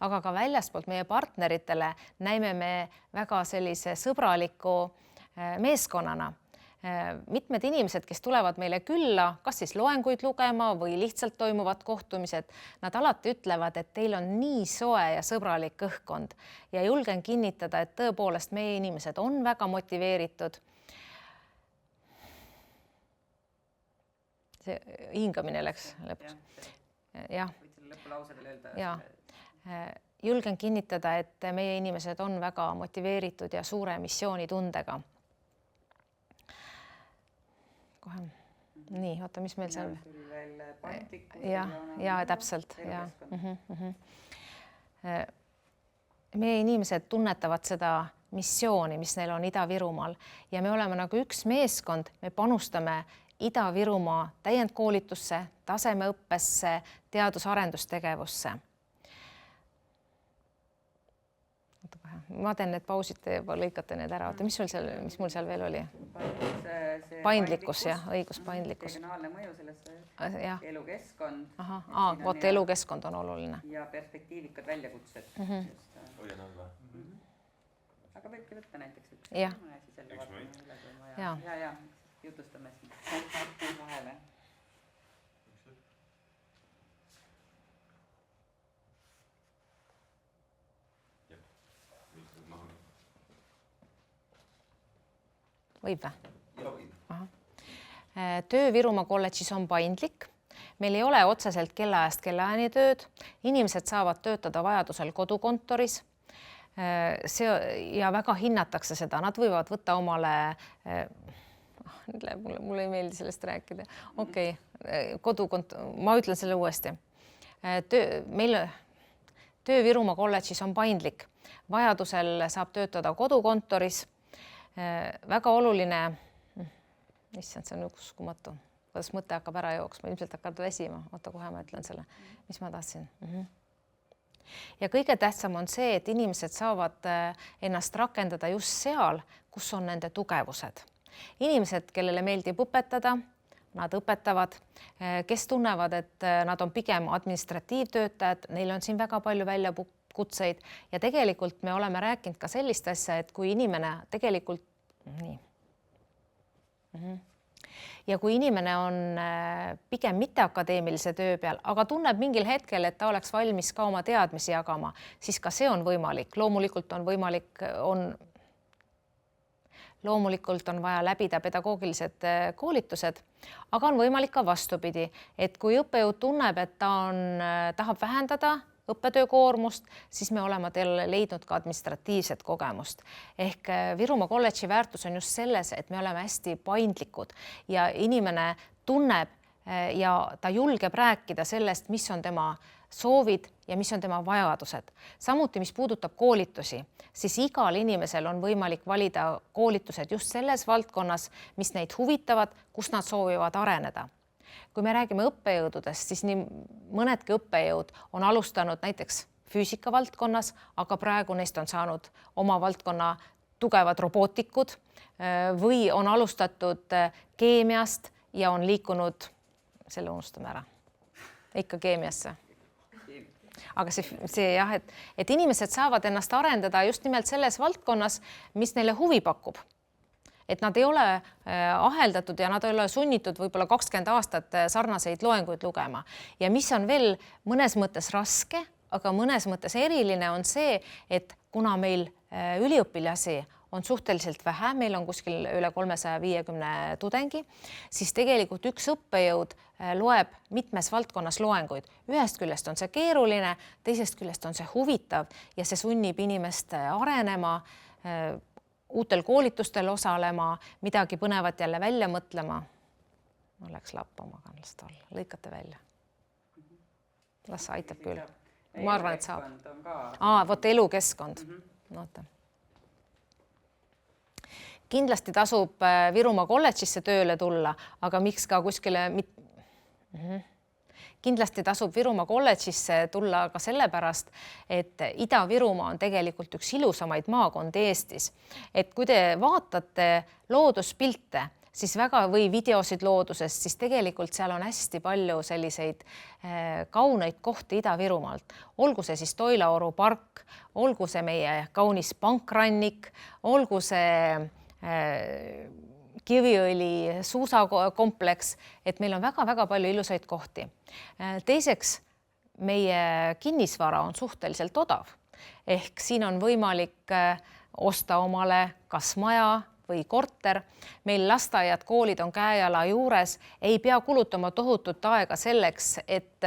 Aga ka väljaspoolt meie partneritele näime me väga sellise sõbraliku meeskonnana. Mitmed inimesed, kes tulevad meile külla, kas siis loenguid lugema või lihtsalt toimuvad kohtumised, nad alati ütlevad, et teil on nii soe ja sõbralik õhkkond ja julgen kinnitada, et tõepoolest meie inimesed on väga motiveeritud. See hingamine läks lõpuks. Jah. Julgen kinnitada, et meie inimesed on väga motiveeritud ja suure missioonitundega. Kohe. Nii, oota, mis meil seal? Ja täpselt. Ja. Meie inimesed tunnetavad seda missiooni, mis neil on Ida-Virumaal ja me oleme nagu üks meeskond, me panustame Ida-Virumaa täiendkoolitusse, tasemeõppesse, teadus-arendustegevusse. Ma teen need pausid, te lõikate need ära. Oota, mis mul seal veel oli? Paindlikkus, jah, õigus, paindlikkus. Regionaalne mõju sellesse elukeskkond. Vot elukeskkond on oluline. Ja perspektiivikad väljakutsed. Aga võibki võtta näiteks üks. Jah. Ja, jutustame siin vahele. Võib või? Töö Virumaa kolledžis on paindlik. Meil ei ole otseselt kellaajast kellaajani tööd. Inimesed saavad töötada vajadusel kodukontoris. Ja väga hinnatakse seda. Nad võivad võtta omale, mulle ei meeldi sellest rääkida. Okei, ma ütlen selle uuesti. Töö Virumaa kolledžis on paindlik. Vajadusel saab töötada kodukontoris. Väga oluline, issand, see on uskumatu, kuidas mõte hakkab ära jooksma, ilmselt hakkab väsima. Oota, kohe ma ütlen selle, mis ma tahtsin. Ja kõige tähtsam on see, et inimesed saavad ennast rakendada just seal, kus on nende tugevused. Inimesed, kellele meeldib õpetada, nad õpetavad, kes tunnevad, et nad on pigem administratiivtöötajad, neil on siin väga palju väljakutseid ja tegelikult me oleme rääkinud ka sellist asja, et kui inimene tegelikult nii. Ja kui inimene on pigem mitte akadeemilise töö peal, aga tunneb mingil hetkel, et ta oleks valmis ka oma teadmisi jagama, siis ka see on võimalik. Loomulikult on vaja läbida pedagoogilised koolitused, aga on võimalik ka vastupidi, et kui õppejõud tunneb, et ta tahab vähendada õppetöö koormust, siis me oleme teile leidnud ka administratiivset kogemust. Ehk Virumaa kolledži väärtus on just selles, et me oleme hästi paindlikud ja inimene tunneb ja ta julgeb rääkida sellest, mis on tema soovid ja mis on tema vajadused. Samuti, mis puudutab koolitusi, siis igal inimesel on võimalik valida koolitused just selles valdkonnas, mis neid huvitavad, kus nad soovivad areneda. Kui me räägime õppejõududest, siis nii mõnedki õppejõud on alustanud näiteks füüsika valdkonnas, aga praegu neist on saanud oma valdkonna tugevad robootikud või on alustatud keemiast ja on liikunud, selle unustame ära, ikka keemiasse. Aga see jah, et inimesed saavad ennast arendada just nimelt selles valdkonnas, mis neile huvi pakub. Et nad ei ole aheldatud ja nad ei ole sunnitud võib-olla 20 aastat sarnaseid loenguid lugema. Ja mis on veel mõnes mõttes raske, aga mõnes mõttes eriline on see, et kuna meil üliõpilasi on suhteliselt vähe, meil on kuskil üle 350 tudengi, siis tegelikult üks õppejõud loeb mitmes valdkonnas loenguid. Ühest küljest on see keeruline, teisest küljest on see huvitav ja see sunnib inimest arenema, uutel koolitustel osalema, midagi põnevat jälle välja mõtlema. no läks lappama, aga las ta olla, lõikate välja. Las see aitab küll. Ma arvan, et saab. Vot elukeskkond. Noota. Kindlasti tasub Virumaa kolledžisse tööle tulla, aga miks ka kuskile... Kindlasti tasub Virumaa kolledžisse tulla ka sellepärast, et Ida-Virumaa on tegelikult üks ilusamaid maakondi Eestis. Et kui te vaatate looduspilte, siis või videosid loodusest, siis tegelikult seal on hästi palju selliseid kauneid kohti Ida-Virumaalt. Olgu see siis Toilaoru park, olgu see meie kaunis pankrannik, olgu see Kiviõli suusakompleks, et meil on väga-väga palju ilusaid kohti. Teiseks, meie kinnisvara on suhteliselt odav. Ehk siin on võimalik osta omale kas maja või korter. Meil lasteaiad, koolid on käejala juures. Ei pea kulutama tohutut aega selleks, et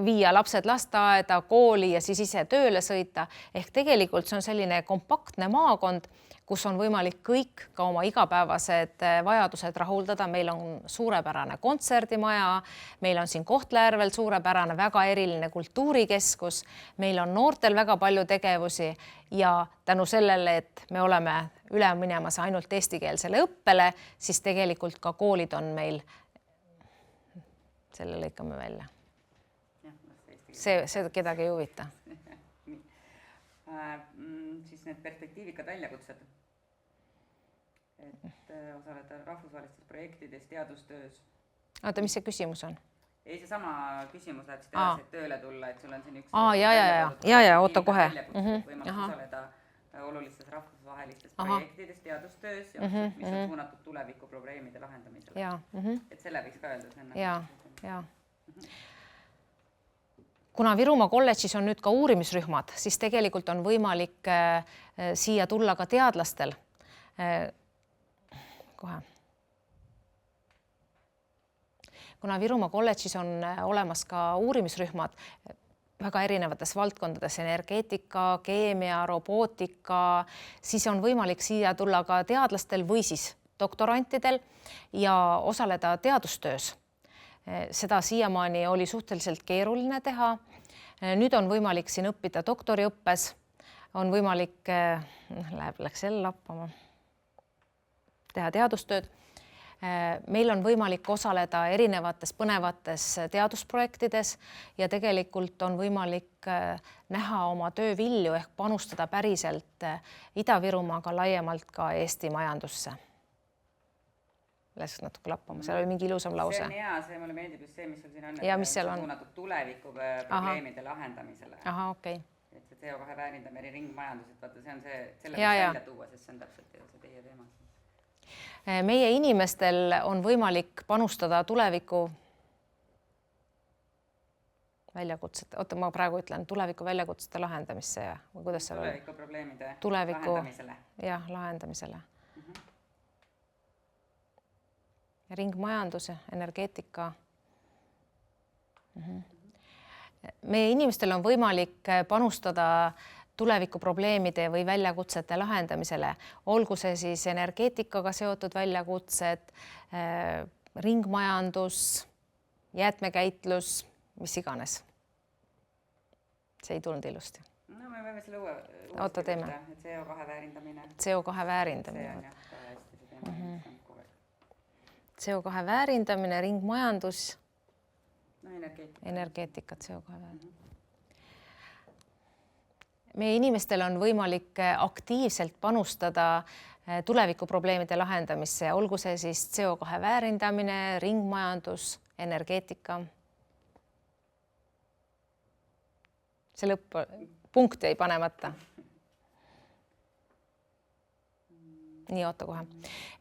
viia lapsed lasteaeda, kooli ja siis ise tööle sõita. Ehk tegelikult see on selline kompaktne maakond, kus on võimalik kõik ka oma igapäevased vajadused rahuldada. Meil on suurepärane kontserdimaja, meil on siin Kohtla-Järvel suurepärane, väga eriline kultuurikeskus, meil on noortel väga palju tegevusi ja tänu sellele, et me oleme üle minemas ainult eestikeelsele õppele, siis tegelikult ka koolid on meil, selle lõikame välja. See kedagi ei huvita. Siis need perspektiivikad väljakutsed, et osaleda rahvusvahelistes projektides, teadustöös. Oota, mis see küsimus on? Ei, see sama küsimus läheb siis edasi, et tööle tulla, et sul on siin üks... oota kohe. Võimalus osaleda olulistes rahvusvahelistes projektides, teadustöös, mis on suunatud tuleviku probleemide lahendamisele. Et selle võiks ka öelda. Kuna Virumaa kolledžis on nüüd ka uurimisrühmad, siis tegelikult on võimalik siia tulla ka teadlastel. Kohe. Kuna Virumaa kolledžis on olemas ka uurimisrühmad väga erinevates valdkondades, energeetika, keemia, robootika, siis on võimalik siia tulla ka teadlastel või siis doktorantidel ja osaleda teadustöös. Seda siiamaani oli suhteliselt keeruline teha. Nüüd on võimalik siin õppida doktoriõppes, on võimalik, läks jälle lappama, teha teadustööd. Meil on võimalik osaleda erinevates põnevates teadusprojektides ja tegelikult on võimalik näha oma töövilju ehk panustada päriselt Ida-Virumaaga laiemalt ka Eesti majandusse. Läks natuke lappama, seal oli mingi ilusam lause. See on hea, see mulle meeldib just see, mis sul siin on, mis seal on suunatud tuleviku probleemide lahendamisele. Okei. Et see CO2 väärindamine, ringmajandus, et vaata, see on see, selle võiks välja tuua, sest see on täpselt see teie teema. Meie inimestel on võimalik panustada tuleviku väljakutsete, oota, ma praegu ütlen, tuleviku väljakutsete lahendamisse ja kuidas see tuleviku probleemide lahendamisele. Jah, lahendamisele. Ringmajandus, energeetika. Meie inimestel on võimalik panustada tuleviku probleemide või väljakutsete lahendamisele. Olgu see siis energeetikaga seotud väljakutsed, ringmajandus, jäätmekäitlus, mis iganes. See ei tulnud ilusti. No me võime selle uuesti võtta, et CO2 väärindamine. CO2 väärindamine. See on jah, ka hästi see teema. CO2 väärindamine, ringmajandus, energeetika, CO2 väärindamine. Meie inimestel on võimalik aktiivselt panustada tuleviku probleemide lahendamisse, olgu see siis CO2 väärindamine, ringmajandus, energeetika. See lõpp-punkt jäi panemata. Nii, oota kohe.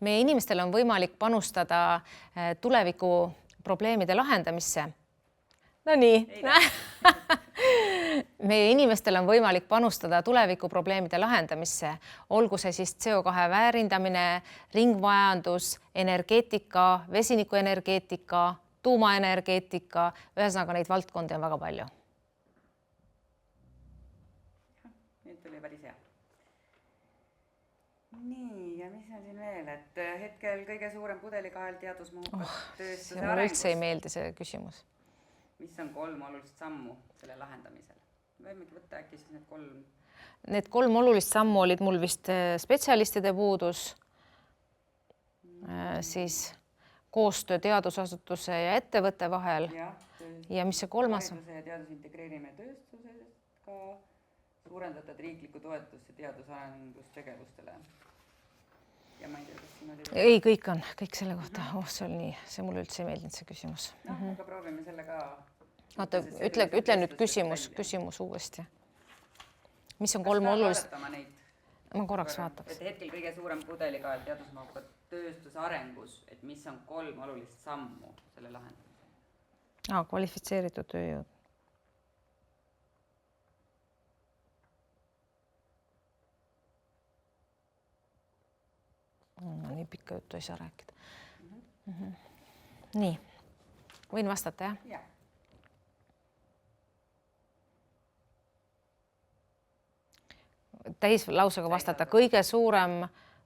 Meie inimestel on võimalik panustada tuleviku probleemide lahendamisse. No nii. Meie inimestel on võimalik panustada tuleviku probleemide lahendamisse, olgu see siis CO2 väärindamine, ringmajandus, energeetika, vesinikuenergeetika, tuumaenergeetika, ühesõnaga neid valdkondi on väga palju. Nüüd tuli päris hea. Nii, ja mis mis on siin veel, et hetkel kõige suurem pudelikael teadusmahukas tööstuse mulle arengus. üldse ei meeldi see küsimus. Mis on 3 olulist sammu selle lahendamisel? Võimegi võtta äkki siis need 3. Need 3 olulist sammu olid mul vist spetsialistide puudus, siis koostöö teadusasutuse ja ettevõtte vahel ja mis see 3. Hariduse ja teaduse integreerimine tööstuses ka suurendatud riiklikku toetust ja teadusarendustegevustele. Ja ma ei tea, kas siin oli... Ei, kõik selle kohta. See oli nii, see mulle üldse ei meeldinud see küsimus. Aga proovime selle ka... Oota, ütle nüüd küsimus uuesti. Mis on 3 olulist... Ma korraks vaataks. Et hetkel kõige suurem pudelikael teadusmahuka tööstuse arengus, et mis on 3 olulist sammu selle lahendamisel? Kvalifitseeritud tööjõud. Nii pikka juttu ei saa rääkida. Nii, võin vastata, jah? Jah. Täislausega vastata. Kõige suurem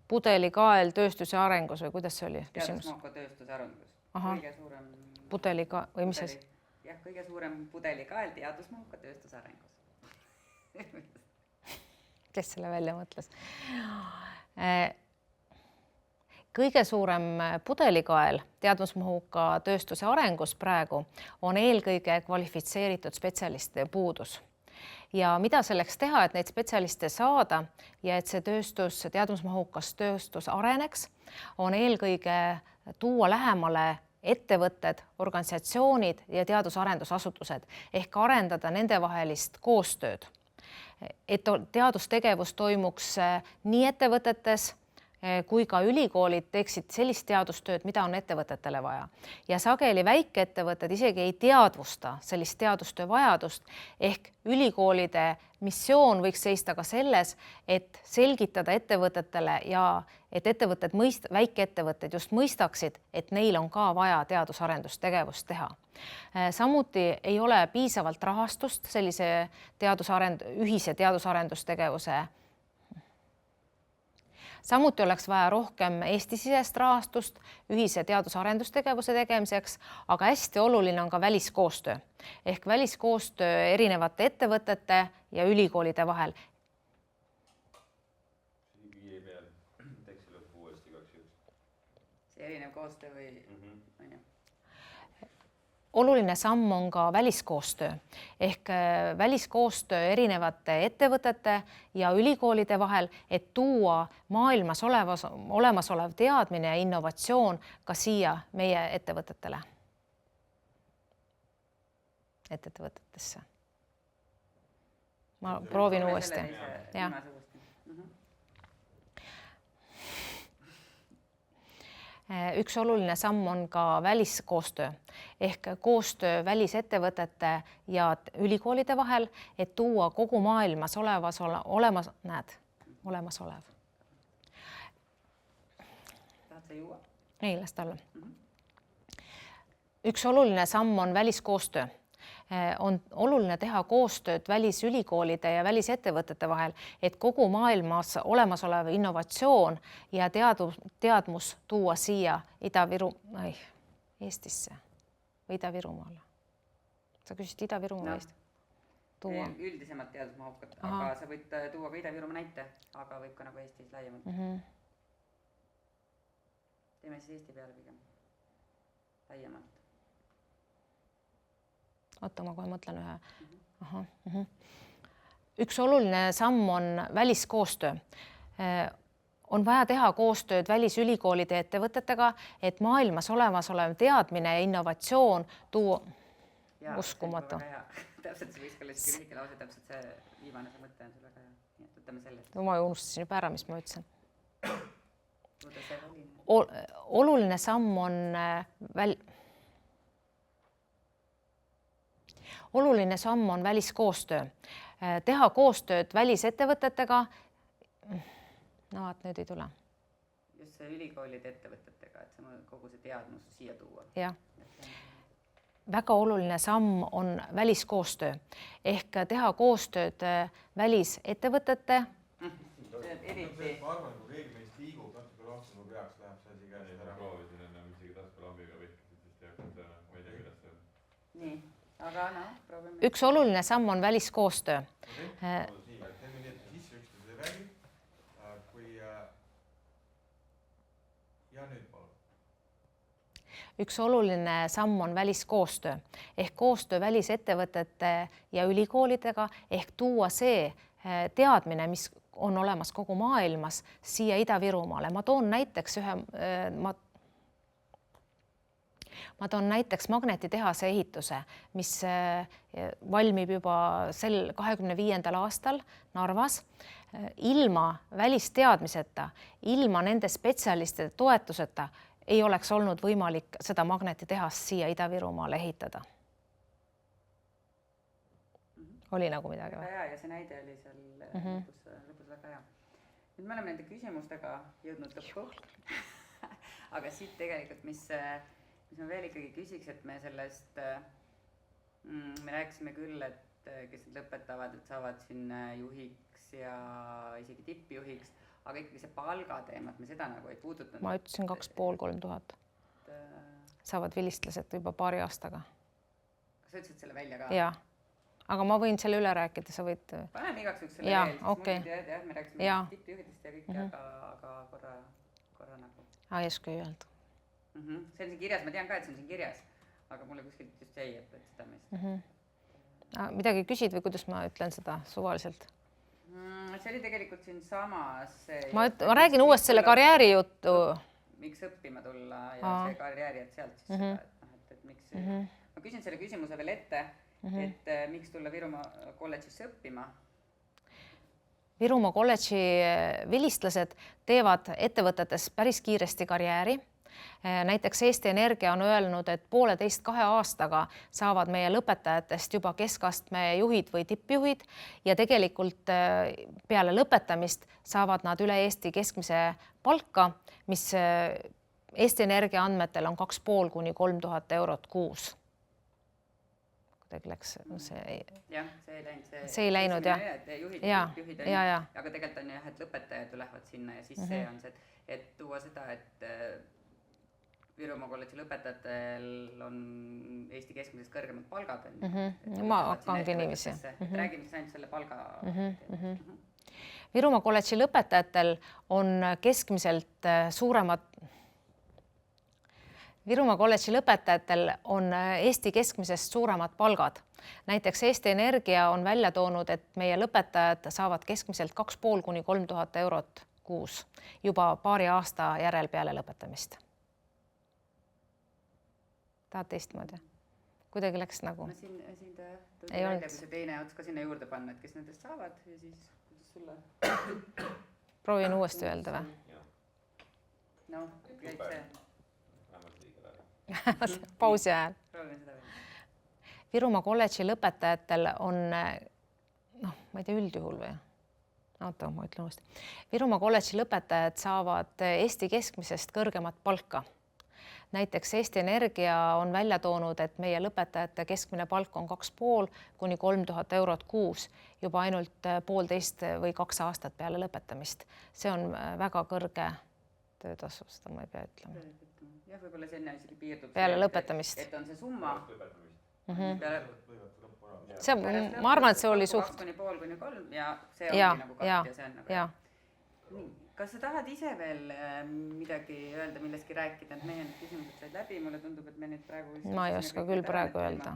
pudelikael tööstuse arengus või kuidas see oli? Teadusmahuka tööstuse arengus. Kõige suurem... Pudelikael või mis asi? Jah, kõige suurem pudelikael teadusmahuka tööstuse arengus. Kes selle välja mõtles? Kõige suurem pudelikael teadusmahuka tööstuse arengus praegu on eelkõige kvalifitseeritud spetsialistide puudus. Ja mida selleks teha, et neid spetsialiste saada ja et see tööstus, teadusmahukas tööstus areneks, on eelkõige tuua lähemale ettevõtted, organisatsioonid ja teadusarendusasutused ehk arendada nendevahelist koostööd. Et teadustegevus toimuks nii ettevõtetes kui ka ülikoolid teeksid sellist teadustööd, mida on ettevõtetele vaja. Ja sageli väikeettevõtted isegi ei teadvusta sellist teadustöö vajadust ehk ülikoolide missioon võiks seista ka selles, et selgitada ettevõtetele ja et ettevõtted väikeettevõtted just mõistaksid, et neil on ka vaja teadusarendustegevust teha. Samuti ei ole piisavalt rahastust sellise ühise teadusarendustegevuse. Samuti oleks vaja rohkem Eesti-sisest rahastust ühise teadusarendustegevuse tegemiseks, aga hästi oluline on ka väliskoostöö ehk väliskoostöö erinevate ettevõtete ja ülikoolide vahel. See erinev koostöö või... Oluline samm on ka väliskoostöö ehk väliskoostöö erinevate ettevõtete ja ülikoolide vahel, et tuua maailmas olemasolev teadmine ja innovatsioon ka siia meie ettevõtetele. Ettevõtetesse. Ma proovin uuesti. Üks oluline samm on ka väliskoostöö ehk koostöö välisettevõtete ja ülikoolide vahel, et tuua kogu maailmas olemasolev. Tahad sa juua? Ei, las ta olla. Üks oluline samm on väliskoostöö. On oluline teha koostööd välisülikoolide ja välisettevõtete vahel, et kogu maailmas olemasolev innovatsioon ja teadmus tuua siia Eestisse või Ida-Virumaale. Sa küsisid Ida-Virumaa Eest? Üldisemalt teadusmahukat, aga sa võid tuua ka Ida-Virumaa näite, aga võib ka nagu Eestis laiemalt. Teeme siis Eesti peale pigem laiemalt. Oota, ma kohe mõtlen ühe. Üks oluline samm on väliskoostöö. On vaja teha koostööd välisülikoolide ja ettevõtetega, et maailmas olemasolev teadmine ja innovatsioon tuua uskumatu. Täpselt see võiks ka lühike lause, täpselt see viimane see mõte on sul väga hea. Nii et võtame sellest. Ma unustasin juba ära, mis ma ütlesin. Oluline samm on Oluline samm on väliskoostöö. Teha koostööd välisettevõtetega. No, vaat nüüd ei tule. Just see ülikoolide ettevõtetega, et kogu see teadmus siia tuua. Jah. Väga oluline samm on väliskoostöö ehk teha koostööd välisettevõtete. Ma arvan, kui keegi meist liigub natuke peaks, läheb see asi käest ära. proovisin ennem isegi taskulambiga vihkasid, sest ei hakanud, ma ei tea, kuidas see on. nii, aga noh, proovime. üks oluline samm on väliskoostöö. nii, teeme nii, et me sisse üksteise ei räägi. Kui ja nüüd palun. Üks oluline samm on väliskoostöö ehk koostöö välisettevõtete ja ülikoolidega ehk tuua see teadmine, mis on olemas kogu maailmas siia Ida-Virumaale. Ma toon näiteks magnetitehase ehituse, mis valmib juba 25. aastal Narvas. Ilma välisteadmiseta, ilma nende spetsialistide toetuseta ei oleks olnud võimalik seda magnetitehast siia Ida-Virumaale ehitada. Oli nagu midagi või? Väga hea ja see näide oli seal lõpus väga hea. Nüüd me oleme nende küsimustega jõudnud lõppu. Aga siit tegelikult, mis ma veel ikkagi küsiks, et me sellest, me rääkisime küll, et kes lõpetavad, et saavad siin juhiks ja isegi tippjuhiks, aga ikkagi see palgateemat, me seda nagu ei puudutanud. Ma ütlesin 2500–3000. Saavad vilistlased juba paari aastaga. Kas sa ütlesid selle välja ka? Jaa, aga ma võin selle üle rääkida, sa võid... Paneme igaks üks selle veel, siis mul tead, jah, me rääkisime tippjuhidest ja kõik, aga korra nagu... Ei oska ei öelda. See on siin kirjas, ma tean ka, et see on siin kirjas, aga mulle kuskilt just jäi, et seda meest. Midagi küsid või kuidas ma ütlen seda suvaliselt? See oli tegelikult siin samas... Ma räägin uuest selle karjääri juttu. Miks õppima tulla ja see karjääri, et sealt siis seda, et miks... Ma küsin selle küsimuse veel ette, et miks tulla Virumaa kolledžisse õppima? Virumaa kolledži vilistlased teevad ettevõtetes päris kiiresti karjääri. Näiteks Eesti Energia on öelnud, et 1,5–2 aastaga saavad meie lõpetajatest juba keskastme juhid või tippjuhid ja tegelikult peale lõpetamist saavad nad üle Eesti keskmise palka, mis Eesti Energia andmetel on 2500–3000 eurot kuus. Kuidagi läks see... Jah, see ei läinud, jah. Juhid ja tippjuhid on, aga tegelikult on jah, et lõpetajad lähevad sinna ja siis see on see, et tuua seda, et Virumaa kolledži lõpetajatel on Eesti keskmisest kõrgemad palgad. Ma hakkangi niiviisi. Räägime siis ainult selle palga. Virumaa kolledži lõpetajatel on keskmiselt suuremad... Virumaa kolledži lõpetajatel on Eesti keskmisest suuremad palgad. Näiteks Eesti Energia on välja toonud, et meie lõpetajad saavad keskmiselt 2500–3000 eurot kuus juba paari aasta järel peale lõpetamist. Tahad teistmoodi? Kuidagi läks nagu... Siin ta tõi välja, kui see teine ots ka sinna juurde panna, et kes nendest saavad ja siis kuidas sulle... Proovin uuesti öelda või? No, käib see. Pausi ajal. Proovin seda veel. Virumaa kolledži lõpetajatel on, ma ei tea, üldjuhul või? Oota, ma ütlen uuesti. Virumaa kolledži lõpetajad saavad Eesti keskmisest kõrgemat palka. Näiteks Eesti Energia on välja toonud, et meie lõpetajate keskmine palk on 2500–3000 eurot kuus juba ainult 1,5 või 2 aastat peale lõpetamist. See on väga kõrge töötasu, seda ma ei pea ütlema. Jah, võib-olla see isegi piirdub. Peale lõpetamist. Et on see summa. Ma arvan, et see oli suht. 2,5–3 ja see ongi nagu katt ja see on nagu... Nii. Kas sa tahad ise veel midagi öelda, millestki rääkida, et meie need küsimused said läbi, mulle tundub, et me nüüd praegu... Ma ei oska küll praegu öelda.